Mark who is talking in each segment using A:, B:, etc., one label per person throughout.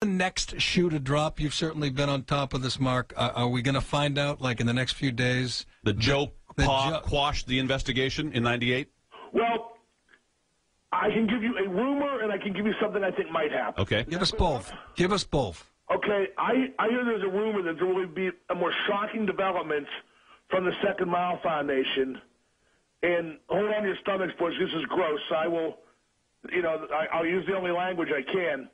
A: The next shoe to drop? You've certainly been on top of this, Mark. Are we going to find out, like, in the next few days?
B: That Joe Pa quashed the investigation in '98?
C: Well, I can give you a rumor, and I can give you something I think might happen.
B: Okay.
A: Give us both. Give us both.
C: Okay, I hear there's a rumor that there will be a more shocking development from the Second Mile Foundation. And hold on to your stomachs, boys. This is gross. I will, I'll use the only language I can.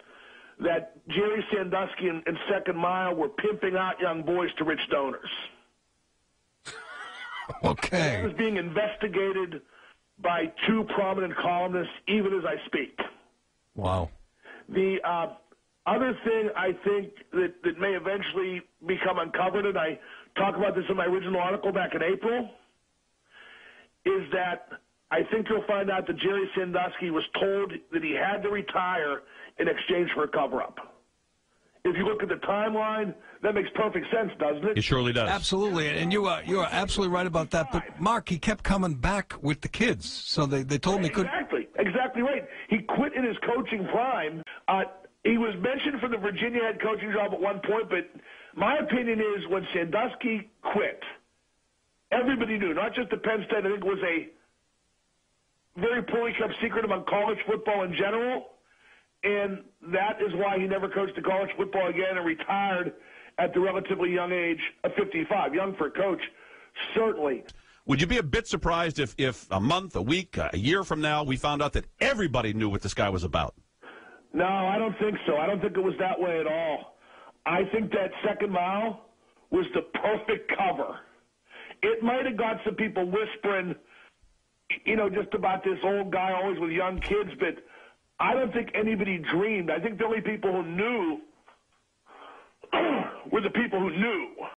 C: That Jerry Sandusky and Second Mile were pimping out young boys to rich donors.
A: Okay.
C: That is being investigated by two prominent columnists, even as I speak.
A: Wow.
C: The other thing I think that may eventually become uncovered, and I talk about this in my original article back in April, is that I think you'll find out that Jerry Sandusky was told that he had to retire in exchange for a cover-up. If you look at the timeline, that makes perfect sense, doesn't it?
B: It surely does.
A: Absolutely, and you are absolutely right about that. But Mark, he kept coming back with the kids, so they told me he couldn't.
C: Exactly right. He quit in his coaching prime. He was mentioned for the Virginia head coaching job at one point, but my opinion is when Sandusky quit, everybody knew, not just the Penn State. I think it was a very poorly kept secret among college football in general. And that is why he never coached the college football again and retired at the relatively young age of 55. Young for a coach, certainly.
B: Would you be a bit surprised if a month, a week, a year from now, we found out that everybody knew what this guy was about?
C: No, I don't think so. I don't think it was that way at all. I think that Second Mile was the perfect cover. It might have got some people whispering, just about this old guy always with young kids, but I don't think anybody dreamed. I think the only people who knew were the people who knew.